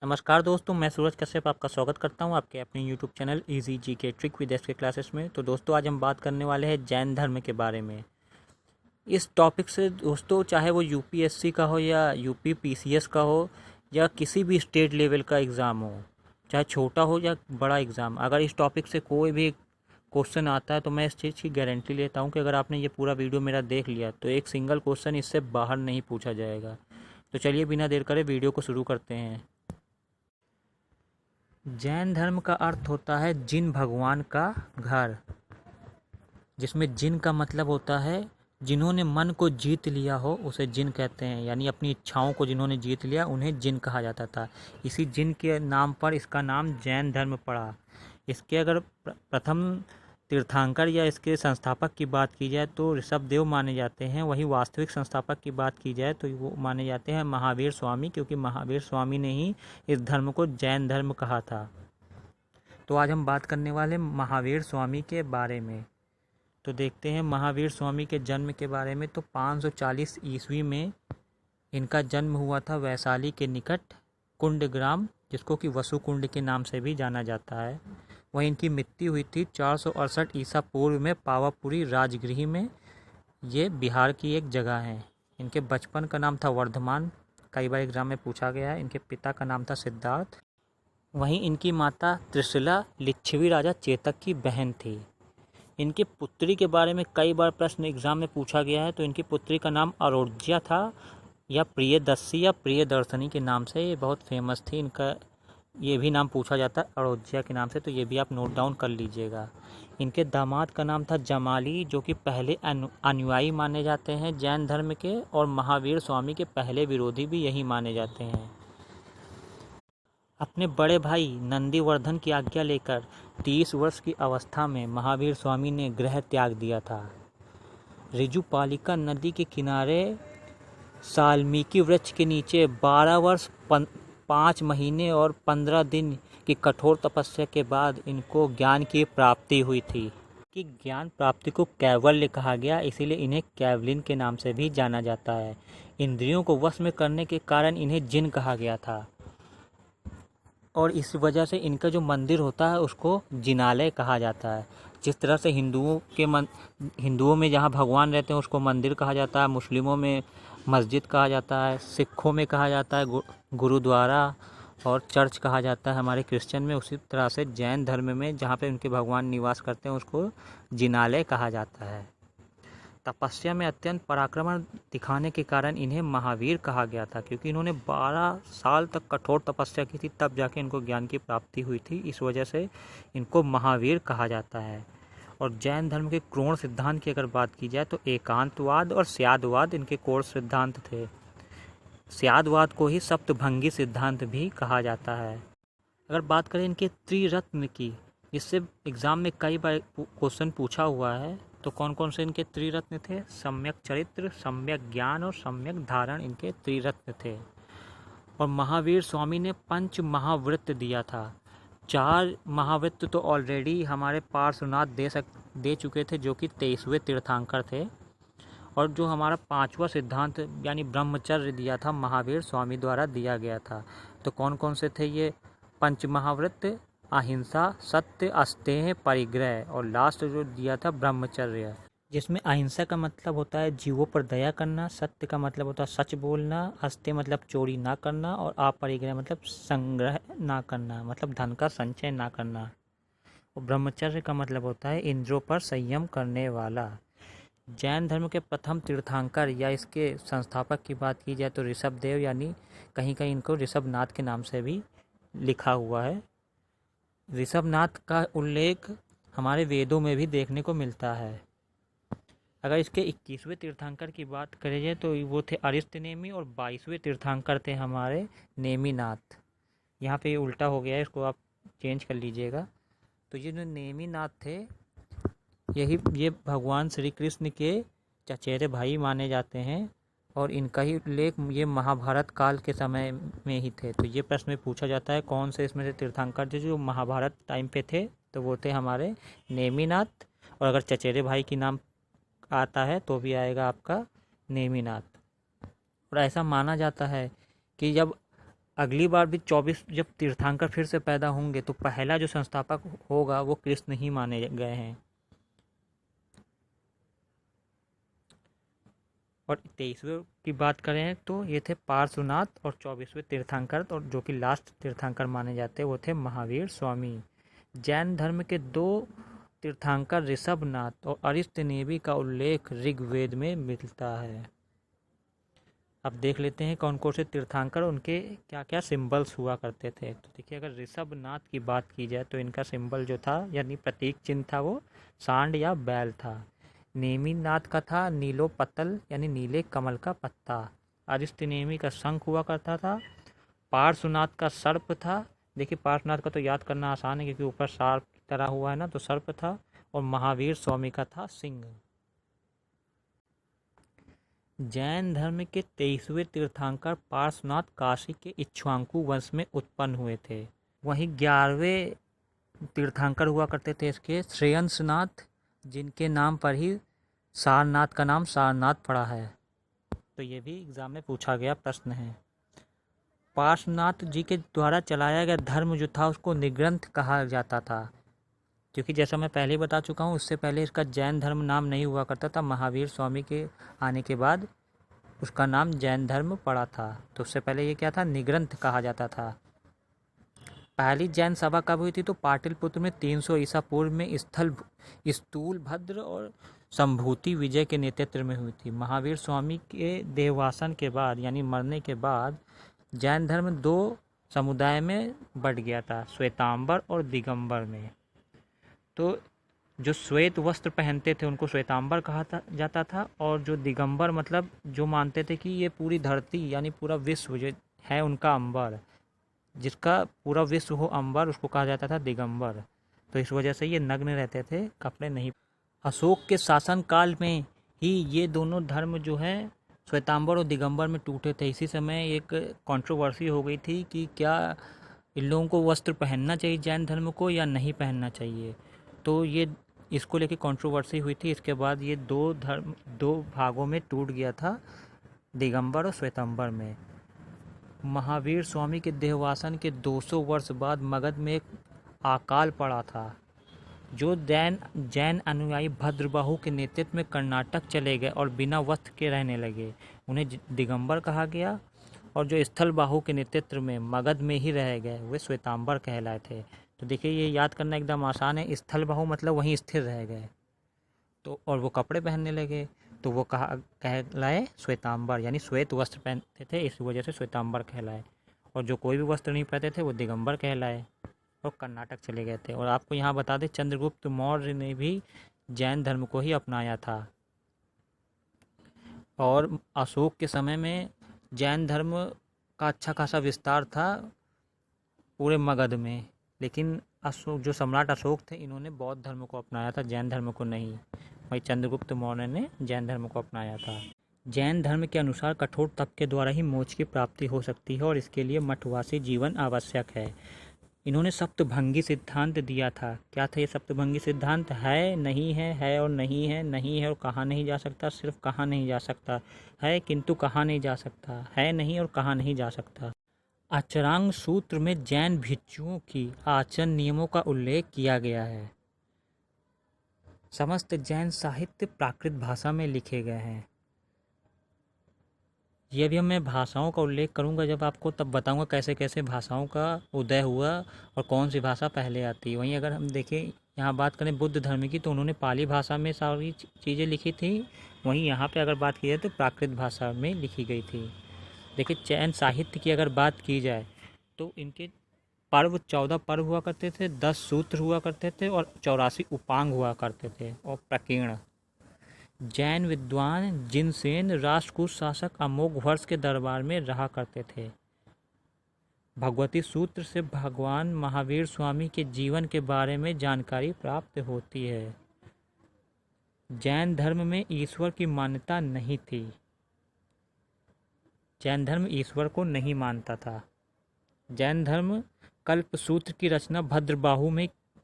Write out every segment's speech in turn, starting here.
नमस्कार दोस्तों, मैं सूरज कश्यप आपका स्वागत करता हूं आपके अपने यूट्यूब चैनल इजी जी के ट्रिक विद एस के क्लासेस में। तो दोस्तों, आज हम बात करने वाले हैं जैन धर्म के बारे में। इस टॉपिक से दोस्तों, चाहे वो यूपीएससी का हो या यूपी पीसीएस का हो या किसी भी स्टेट लेवल का एग्ज़ाम हो, चाहे छोटा हो या बड़ा एग्ज़ाम, अगर इस टॉपिक से कोई भी क्वेश्चन आता है तो मैं इस चीज़ की गारंटी लेता हूं कि अगर आपने ये पूरा वीडियो मेरा देख लिया तो एक सिंगल क्वेश्चन इससे बाहर नहीं पूछा जाएगा। तो चलिए बिना देर करे वीडियो को शुरू करते हैं। जैन धर्म का अर्थ होता है जिन भगवान का घर, जिसमें जिन का मतलब होता है जिन्होंने मन को जीत लिया हो उसे जिन कहते हैं। यानी अपनी इच्छाओं को जिन्होंने जीत लिया उन्हें जिन कहा जाता था। इसी जिन के नाम पर इसका नाम जैन धर्म पड़ा। इसके अगर प्रथम तीर्थंकर या इसके संस्थापक की बात की जाए तो ऋषभदेव माने जाते हैं। वहीं वास्तविक संस्थापक की बात की जाए तो वो माने जाते हैं महावीर स्वामी, क्योंकि महावीर स्वामी ने ही इस धर्म को जैन धर्म कहा था। तो आज हम बात करने वाले महावीर स्वामी के बारे में। तो देखते हैं महावीर स्वामी के जन्म के बारे में। तो 540 ईस्वी में इनका जन्म हुआ था वैशाली के निकट कुंड ग्राम, जिसको कि वसुकुंड के नाम से भी जाना जाता है। वहीं इनकी मृत्यु हुई थी 468 ईसा पूर्व में पावापुरी राजगृह में। ये बिहार की एक जगह है। इनके बचपन का नाम था वर्धमान, कई बार एग्जाम में पूछा गया है। इनके पिता का नाम था सिद्धार्थ। वहीं इनकी माता त्रिशिला लिच्छवी राजा चेतक की बहन थी। इनकी पुत्री के बारे में कई बार प्रश्न एग्जाम में पूछा गया है। तो इनकी पुत्री का नाम अरोज्या था, या प्रियदर्शी या प्रियदर्शनी के नाम से ये बहुत फेमस थी। इनका ये भी नाम पूछा जाता है अरोज्या के नाम से, तो ये भी आप नोट डाउन कर लीजिएगा। इनके दामाद का नाम था जमाली, जो कि पहले अनुयायी माने जाते हैं जैन धर्म के, और महावीर स्वामी के पहले विरोधी भी यही माने जाते हैं। अपने बड़े भाई नंदीवर्धन की आज्ञा लेकर 30 वर्ष की अवस्था में महावीर स्वामी ने गृह त्याग दिया था। ऋजुपालिका नदी के किनारे साल्मीकि वृक्ष के नीचे 12 वर्ष 5 महीने और 15 दिन की कठोर तपस्या के बाद इनको ज्ञान की प्राप्ति हुई थी। कि ज्ञान प्राप्ति को कैवल्य कहा गया, इसीलिए इन्हें कैवलिन के नाम से भी जाना जाता है। इंद्रियों को वश में करने के कारण इन्हें जिन कहा गया था, और इस वजह से इनका जो मंदिर होता है उसको जिनालय कहा जाता है। जिस तरह से हिंदुओं में जहाँ भगवान रहते हैं उसको मंदिर कहा जाता है, मुस्लिमों में मस्जिद कहा जाता है, सिखों में कहा जाता है गुरुद्वारा और चर्च कहा जाता है, हमारे क्रिश्चियन में उसी तरह से जैन धर्म में जहाँ पे उनके भगवान निवास करते हैं उसको जिनालय कहा जाता है। तपस्या में अत्यंत पराक्रम दिखाने के कारण इन्हें महावीर कहा गया था, क्योंकि इन्होंने 12 साल तक कठोर तपस्या की थी, तब जाके इनको ज्ञान की प्राप्ति हुई थी। इस वजह से इनको महावीर कहा जाता है। और जैन धर्म के क्रोण सिद्धांत की अगर बात की जाए तो एकांतवाद और स्यादवाद इनके कोर सिद्धांत थे। स्यादवाद को ही सप्तभंगी सिद्धांत भी कहा जाता है। अगर बात करें इनके त्रिरत्न की, जिससे एग्जाम में कई बार क्वेश्चन पूछा हुआ है, तो कौन कौन से इनके त्रिरत्न थे? सम्यक चरित्र, सम्यक ज्ञान और सम्यक धारण इनके त्रिरत्न थे। और महावीर स्वामी ने 5 महावृत्त दिया था। 4 महावृत्त तो ऑलरेडी हमारे पार्श्वनाथ दे चुके थे, जो कि 23वें तीर्थंकर थे। और जो हमारा 5वां सिद्धांत यानी ब्रह्मचर्य दिया था महावीर स्वामी द्वारा दिया गया था। तो कौन कौन से थे ये 5 महावृत्त? अहिंसा, सत्य, अस्तेय, परिग्रह, और लास्ट जो दिया था ब्रह्मचर्य, जिसमें अहिंसा का मतलब होता है जीवों पर दया करना, सत्य का मतलब होता है सच बोलना, अस्तेय मतलब चोरी ना करना, और अपरिग्रह मतलब संग्रह ना करना, मतलब धन का संचय ना करना। और ब्रह्मचर्य का मतलब होता है इंद्रियों पर संयम करने वाला। जैन धर्म के प्रथम तीर्थंकर या इसके संस्थापक की बात की जाए तो ऋषभदेव, यानी कहीं कहीं इनको ऋषभनाथ के नाम से भी लिखा हुआ है। ऋषभनाथ का उल्लेख हमारे वेदों में भी देखने को मिलता है। अगर इसके 21वें तीर्थंकर की बात करें जाए तो वो थे अरिष्ट नेमी, और 22वें तीर्थंकर थे हमारे नेमिनाथ। यहाँ पे ये उल्टा हो गया है, इसको आप चेंज कर लीजिएगा। तो ये जो नेमिनाथ थे ये भगवान श्री कृष्ण के चचेरे भाई माने जाते हैं, और इनका ही उल्लेख ये महाभारत काल के समय में ही थे। तो ये प्रश्न में पूछा जाता है कौन से इसमें से तीर्थंकर थे जो महाभारत टाइम पे थे, तो वो थे हमारे नेमिनाथ। और अगर चचेरे भाई की नाम आता है तो भी आएगा आपका नेमिनाथ। और ऐसा माना जाता है कि जब अगली बार भी 24 जब तीर्थंकर फिर से पैदा होंगे तो पहला जो संस्थापक होगा वो कृष्ण ही माने गए हैं। और 23वें की बात करें तो ये थे पार्श्वनाथ, और 24वें तीर्थंकर और जो कि लास्ट तीर्थंकर माने जाते हैं वो थे महावीर स्वामी। जैन धर्म के 2 तीर्थंकर ऋषभनाथ और अरिष्टनेमी का उल्लेख ऋग्वेद में मिलता है। अब देख लेते हैं कौन कौन से तीर्थंकर, उनके क्या क्या सिंबल्स हुआ करते थे। तो देखिए, अगर ऋषभनाथ की बात की जाए तो इनका सिंबल जो था यानी प्रतीक चिन्ह था वो सांड या बैल था। नेमिनाथ का था नीलोपतल यानी नीले कमल का पत्ता। अरिष्टनेमी का शंख हुआ करता था। पार्श्वनाथ का सर्प था। देखिए, पार्श्वनाथ का तो याद करना आसान है क्योंकि ऊपर सर्प की तरह हुआ है ना, तो सर्प था। और महावीर स्वामी का था सिंह। जैन धर्म के 23वें तीर्थंकर पार्श्वनाथ काशी के इक्ष्वाकु वंश में उत्पन्न हुए थे। वहीं 11वें तीर्थंकर हुआ करते थे इसके श्रेयंसनाथ, जिनके नाम पर ही सारनाथ का नाम सारनाथ पड़ा है। तो ये भी एग्जाम में पूछा गया प्रश्न है। पार्श्वनाथ जी के द्वारा चलाया गया धर्म जो था उसको निग्रंथ कहा जाता था, क्योंकि जैसा मैं पहले ही बता चुका हूँ, उससे पहले इसका जैन धर्म नाम नहीं हुआ करता था। महावीर स्वामी के आने के बाद उसका नाम जैन धर्म पड़ा था। तो उससे पहले ये क्या था, निग्रंथ कहा जाता था। पहली जैन सभा कब हुई थी तो पाटलिपुत्र में 300 ईसा पूर्व में स्थूलभद्र और संभूति विजय के नेतृत्व में हुई थी। महावीर स्वामी के देहवासन के बाद यानी मरने के बाद जैन धर्म 2 समुदाय में बंट गया था, श्वेतांबर और दिगंबर में। तो जो श्वेत वस्त्र पहनते थे उनको श्वेतांबर कहा जाता था, और जो दिगंबर मतलब जो मानते थे कि ये पूरी धरती यानी पूरा विश्व जो है उनका अंबर, जिसका पूरा विश्व हो अंबर, उसको कहा जाता था दिगंबर। तो इस वजह से ये नग्न रहते थे, कपड़े नहीं। अशोक के शासन काल में ही ये दोनों धर्म जो है श्वेतांबर और दिगंबर में टूटे थे। इसी समय एक कंट्रोवर्सी हो गई थी कि क्या इन लोगों को वस्त्र पहनना चाहिए जैन धर्म को या नहीं पहनना चाहिए। तो ये इसको लेके कंट्रोवर्सी हुई थी। इसके बाद ये 2 भागों में टूट गया था, दिगंबर और श्वेतांबर में। महावीर स्वामी के देहवासन के 200 वर्ष बाद मगध में एक अकाल पड़ा था। जो जैन अनुयायी भद्रबाहु के नेतृत्व में कर्नाटक चले गए और बिना वस्त्र के रहने लगे, उन्हें दिगंबर कहा गया। और जो स्थलबाहु के नेतृत्व में मगध में ही रह गए वे श्वेतांबर कहलाए थे। तो देखिए, ये याद करना एकदम आसान है। स्थलबाहु मतलब वहीं स्थिर रह गए, तो और वो कपड़े पहनने लगे तो वो कहलाए श्वेतांबर, यानी श्वेत वस्त्र पहनते थे, इस वजह से श्वेतांबर कहलाए। और जो कोई भी वस्त्र नहीं पहनते थे वो दिगंबर कहलाए और कर्नाटक चले गए थे। और आपको यहाँ बता दें, चंद्रगुप्त मौर्य ने भी जैन धर्म को ही अपनाया था। और अशोक के समय में जैन धर्म का अच्छा खासा विस्तार था पूरे मगध में, लेकिन अशोक जो सम्राट अशोक थे इन्होंने बौद्ध धर्म को अपनाया था, जैन धर्म को नहीं। वही चंद्रगुप्त मौर्य ने जैन धर्म को अपनाया था। जैन धर्म के अनुसार कठोर तप के द्वारा ही मोक्ष की प्राप्ति हो सकती है और इसके लिए मठवासी जीवन आवश्यक है। इन्होंने सप्तभंगी सिद्धांत दिया था। क्या था ये सप्तभंगी सिद्धांत? है नहीं है और नहीं है, नहीं है और कहा नहीं जा सकता, सिर्फ कहा नहीं जा सकता, है किंतु कहा नहीं जा सकता, है नहीं और कहा नहीं जा सकता। आचरांग सूत्र में जैन भिक्षुओं की आचरण नियमों का उल्लेख किया गया है। समस्त जैन साहित्य प्राकृत भाषा में लिखे गए हैं। ये भी मैं भाषाओं का उल्लेख करूंगा जब आपको, तब बताऊंगा कैसे कैसे भाषाओं का उदय हुआ और कौन सी भाषा पहले आती है। वहीं अगर हम देखें यहाँ बात करें बुद्ध धर्म की, तो उन्होंने पाली भाषा में सारी चीज़ें लिखी थी। वहीं यहाँ पे अगर बात की जाए तो प्राकृत भाषा में लिखी गई थी। देखिए, जैन साहित्य की अगर बात की जाए तो इनके पर्व 14 पर्व हुआ करते थे, 10 सूत्र हुआ करते थे और 84 उपांग हुआ करते थे और प्रकीर्ण। जैन विद्वान जिनसेन राष्ट्रकूट शासक अमोघ वर्ष के दरबार में रहा करते थे। भगवती सूत्र से भगवान महावीर स्वामी के जीवन के बारे में जानकारी प्राप्त होती है। जैन धर्म में ईश्वर की मान्यता नहीं थी। जैन धर्म ईश्वर को नहीं मानता था। जैन धर्म कल्पसूत्र की रचना भद्रबाहु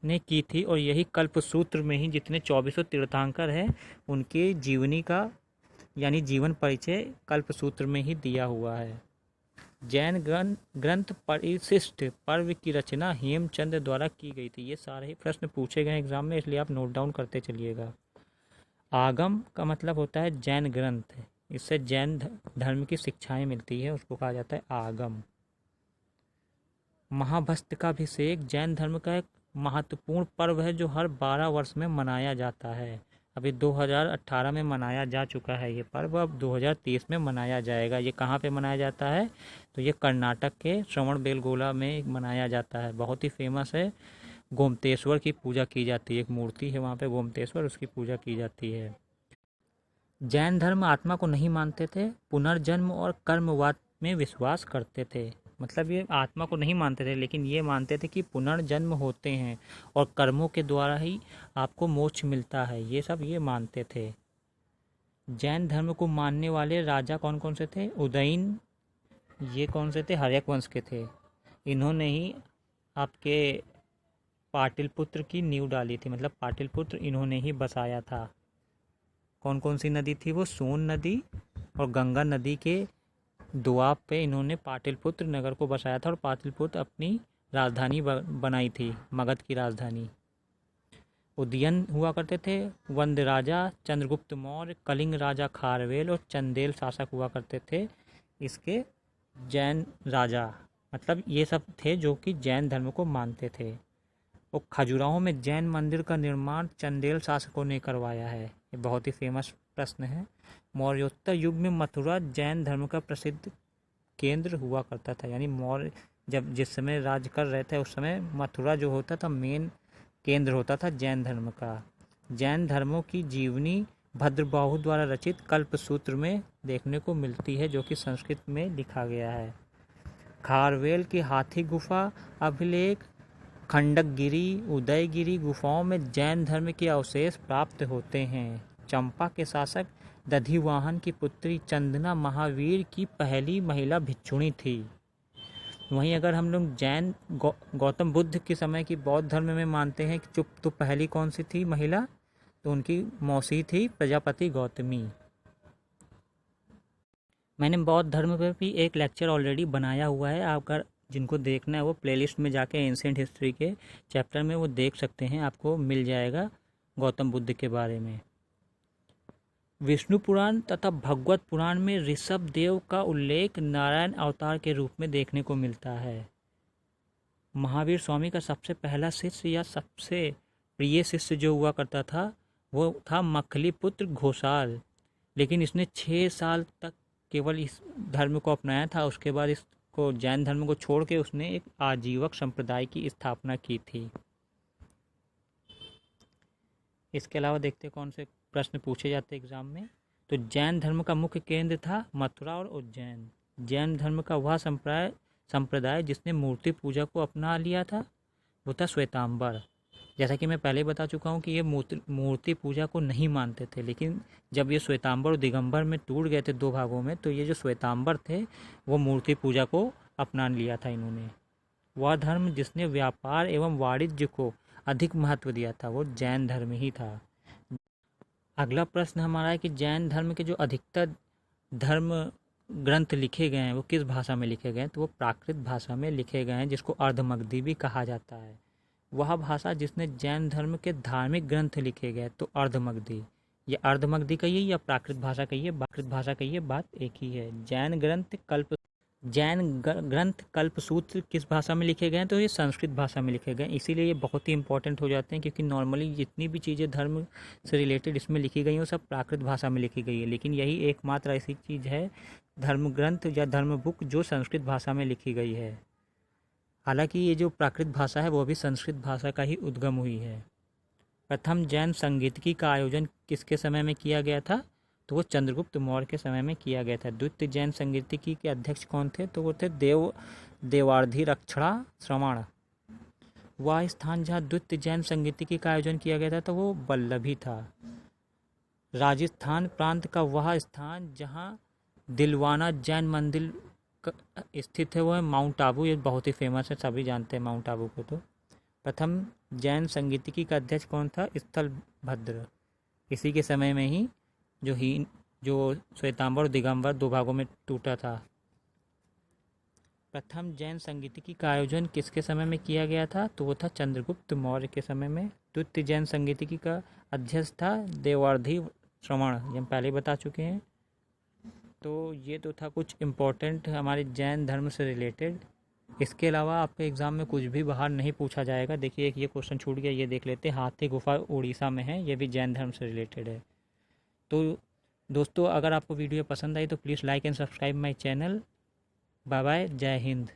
ने की थी और यही कल्पसूत्र में ही जितने 24 तीर्थंकर हैं उनके जीवनी का यानी जीवन परिचय कल्पसूत्र में ही दिया हुआ है। जैन ग्रंथ परिशिष्ट पर्व की रचना हेमचंद द्वारा की गई थी। ये सारे ही प्रश्न पूछे गए एग्जाम में, इसलिए आप नोट डाउन करते चलिएगा। आगम का मतलब होता है जैन ग्रंथ, इससे जैन धर्म की शिक्षाएं मिलती है, उसको कहा जाता है आगम। महाभस्तकाभिषेक जैन धर्म का एक महत्वपूर्ण पर्व है जो हर 12 वर्ष में मनाया जाता है। अभी 2018 में मनाया जा चुका है ये पर्व, अब 2030 में मनाया जाएगा। ये कहाँ पे मनाया जाता है? तो ये कर्नाटक के श्रवणबेलगोला में मनाया जाता है, बहुत ही फेमस है। गोमतेश्वर की पूजा की जाती है, एक मूर्ति है वहाँ पे गोमतेश्वर, उसकी पूजा की जाती है। जैन धर्म आत्मा को नहीं मानते थे, पुनर्जन्म और कर्मवाद में विश्वास करते थे। मतलब ये आत्मा को नहीं मानते थे, लेकिन ये मानते थे कि पुनर्जन्म होते हैं और कर्मों के द्वारा ही आपको मोक्ष मिलता है, ये सब ये मानते थे। जैन धर्म को मानने वाले राजा कौन कौन से थे? उदयन, ये कौन से थे? हर्यक वंश के थे। इन्होंने ही आपके पाटलिपुत्र की नींव डाली थी, मतलब पाटलिपुत्र इन्होंने ही बसाया था। कौन कौन सी नदी थी वो? सोन नदी और गंगा नदी के दोआब पे इन्होंने पाटलिपुत्र नगर को बसाया था और पाटलिपुत्र अपनी राजधानी बनाई थी, मगध की राजधानी। उदयन हुआ करते थे। वंद राजा चंद्रगुप्त मौर्य, कलिंग राजा खारवेल और चंदेल शासक हुआ करते थे इसके जैन राजा। मतलब ये सब थे जो कि जैन धर्म को मानते थे। और खजुराहो में जैन मंदिर का निर्माण चंदेल शासकों ने करवाया है, ये बहुत ही फेमस प्रश्न है। मौर्योत्तर युग में मथुरा जैन धर्म का प्रसिद्ध केंद्र हुआ करता था, यानी मौर्य जब जिस समय राज कर रहे थे उस समय मथुरा जो होता था मेन केंद्र होता था जैन धर्म का। जैन धर्मों की जीवनी भद्रबाहु द्वारा रचित कल्पसूत्र में देखने को मिलती है, जो कि संस्कृत में लिखा गया है। खारवेल की हाथी गुफा अभिलेख, खंडकगिरी, उदयगिरी गुफाओं में जैन धर्म के अवशेष प्राप्त होते हैं। चंपा के शासक दधिवाहन की पुत्री चंदना महावीर की पहली महिला भिक्षुणी थी। वहीं अगर हम लोग जैन गौतम बुद्ध के समय की बौद्ध धर्म में मानते हैं कि चुप तो पहली कौन सी थी महिला, तो उनकी मौसी थी प्रजापति गौतमी। मैंने बौद्ध धर्म पर भी एक लेक्चर ऑलरेडी बनाया हुआ है, आप अगर जिनको देखना है वो प्लेलिस्ट में जाके एंशिएंट हिस्ट्री के चैप्टर में वो देख सकते हैं, आपको मिल जाएगा गौतम बुद्ध के बारे में। विष्णु पुराण तथा भगवत पुराण में ऋषभ देव का उल्लेख नारायण अवतार के रूप में देखने को मिलता है। महावीर स्वामी का सबसे पहला शिष्य या सबसे प्रिय शिष्य जो हुआ करता था वो था मखली पुत्र घोषाल, लेकिन इसने 6 साल तक केवल इस धर्म को अपनाया था। उसके बाद इसको जैन धर्म को छोड़ के उसने एक आजीवक संप्रदाय की स्थापना की थी। इसके अलावा देखते कौन से प्रश्न पूछे जाते एग्जाम में। तो जैन धर्म का मुख्य केंद्र था मथुरा और उज्जैन। जैन धर्म का वह संप्रदाय जिसने मूर्ति पूजा को अपना लिया था वो था श्वेतांबर। जैसा कि मैं पहले बता चुका हूँ कि ये मूर्ति पूजा को नहीं मानते थे, लेकिन जब ये श्वेतांबर और दिगंबर में टूट गए थे 2 भागों में, तो ये जो श्वेतांबर थे वो मूर्ति पूजा को अपना लिया था इन्होंने। वह धर्म जिसने व्यापार एवं वाणिज्य को अधिक महत्व दिया था वो जैन धर्म ही था। अगला प्रश्न हमारा है कि जैन धर्म के जो अधिकतर धर्म ग्रंथ लिखे गए हैं वो किस भाषा में लिखे गए हैं? तो वो प्राकृत भाषा में लिखे गए हैं, जिसको अर्धमगधी भी कहा जाता है। वह भाषा जिसने जैन धर्म के धार्मिक ग्रंथ लिखे गए तो अर्धमगधी। ये अर्धमगधी कहिए या प्राकृत भाषा कहिए, प्राकृत भाषा कहिए, बात एक ही है। जैन ग्रंथ कल्पसूत्र किस भाषा में लिखे गए हैं? तो ये संस्कृत भाषा में लिखे गए, इसीलिए ये बहुत ही इंपॉर्टेंट हो जाते हैं, क्योंकि नॉर्मली जितनी भी चीज़ें धर्म से रिलेटेड इसमें लिखी गई हैं वो सब प्राकृत भाषा में लिखी गई है, लेकिन यही एकमात्र ऐसी चीज़ है धर्म ग्रंथ या धर्म बुक जो संस्कृत भाषा में लिखी गई है। हालांकि ये जो प्राकृत भाषा है वो भी संस्कृत भाषा का ही उद्गम हुई है। प्रथम जैन संगीतकी का आयोजन किसके समय में किया गया था? तो वो चंद्रगुप्त मौर्य के समय में किया गया था। द्वितीय जैन संगीतकी के अध्यक्ष कौन थे? तो वो थे देवार्धिरक्षणा श्रवण। वह स्थान जहाँ द्वितीय जैन संगीतकी का आयोजन किया गया था तो वो वल्लभी था। राजस्थान प्रांत का वह स्थान जहाँ दिलवाना जैन मंदिर स्थित है वो है माउंट आबू। ये बहुत ही फेमस है, सभी जानते हैं माउंट आबू को। तो प्रथम जैन संगीतकी का अध्यक्ष कौन था? स्थलभद्र। इसी के समय में ही जो श्वेतांबर और दिगंबर 2 भागों में टूटा था। प्रथम जैन संगीतिकी का आयोजन किसके समय में किया गया था? तो वो था चंद्रगुप्त मौर्य के समय में। द्वितीय जैन संगीतिकी का अध्यक्ष था देवार्धी श्रवण, ये हम पहले ही बता चुके हैं। तो ये तो था कुछ इम्पोर्टेंट हमारे जैन धर्म से रिलेटेड। इसके अलावा आपके एग्ज़ाम में कुछ भी बाहर नहीं पूछा जाएगा। देखिए एक ये क्वेश्चन छूट गया, ये देख लेते हैं। हाथी गुफा उड़ीसा में है, ये भी जैन धर्म से रिलेटेड है। तो दोस्तों, अगर आपको वीडियो पसंद आई तो please like and subscribe my channel. Bye bye, जय हिंद।